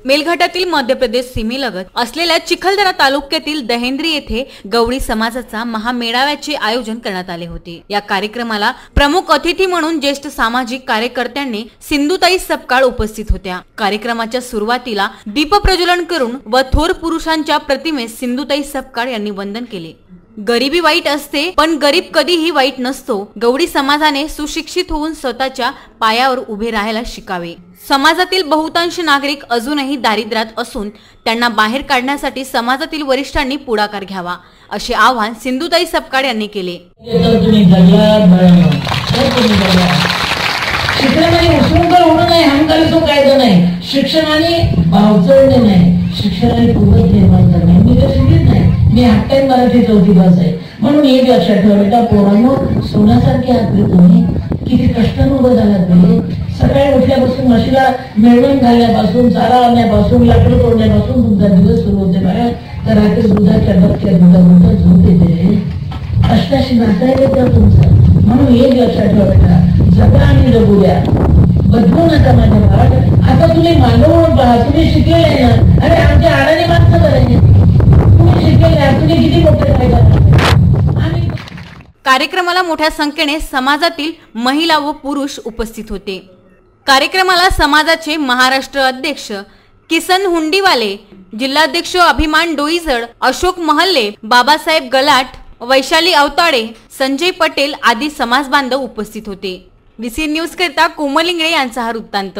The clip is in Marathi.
मेलघाटातील मध्य प्रदेश सीमेलगत असलेल्या चिखलदरा तालुक्यातील दहेंद्री येथे गवळी समाजाचा महामेळाव्याचे आयोजन करण्यात आले होते। या कार्यक्रमाला प्रमुख अतिथी म्हणून ज्येष्ठ सामाजिक कार्यकर्त्यांनी सिंधुताई सपकाळ उपस्थित होत्या। कार्यक्रमाच्या सुरुवातीला दीप प्रज्वलन करून व थोर पुरुषांच्या प्रतिमेस सिंधुताई सपकाळ यांनी वंदन केले। गरिबी वाईट असते पण गरीब कधीही वाईट नसतो। गवळी समाजाने सुशिक्षित होऊन स्वतःच्या पायावर उभे राहायला शिकावे। समाजातील बहुतांश नागरिक अजूनही दारिद्र्यात असून त्यांना बाहेर काढण्यासाठी समाजातील वरिष्ठांनी पुढाकार घ्यावा, असे आवाहन सिंधुताई सपकाळ यांनी केले। शिक्षणाने भावचळणे नाही, शिक्षणाने पूर्वत निर्माण करणे। मी तर शिकलीच नाही, मी हातटाईम मराठी चौथी पास आहे। म्हणून एक लक्षात ठेवा बेटा, पोरांनो सोन्यासारखे आपले तुम्ही किती कष्टाने उभं झालात पाहिजे। सकाळी उठल्यापासून म्हशीला मिळवून घालण्यापासून, चारा आणण्यापासून, लाकडं तोडण्यापासून तुमचा दिवस सुरू होते बघा। तर रात्री दुधाच्या डबक्यात दुधा झोप येते, कष्टाशी नातायला तर तुमचं। म्हणून एक लक्षात ठेवा बेटा, जगा आणि जगू द्या, बदलू नका माझ्या भावात। आता तुम्ही मानव म्हणून पहा, तुम्ही शिकलेले आहे ना। अरे आमच्या आडाने माणसं करायचे, तुम्ही शिकलेले आहे, तुम्ही किती मोठे फायदा। कार्यक्रमाला मोठ्या संख्येने समाजातील महिला व पुरुष उपस्थित होते। कार्यक्रमाला समाजाचे महाराष्ट्र अध्यक्ष किसन हुंडीवाले, जिल्हाध्यक्ष अभिमान डोईजड, अशोक महल्ले, बाबासाहेब गलाट, वैशाली अवताडे, संजय पटेल आदी समाज बांधव उपस्थित होते। VC न्यूज करता कोमल इंगळे यांचा हा वृत्तांत।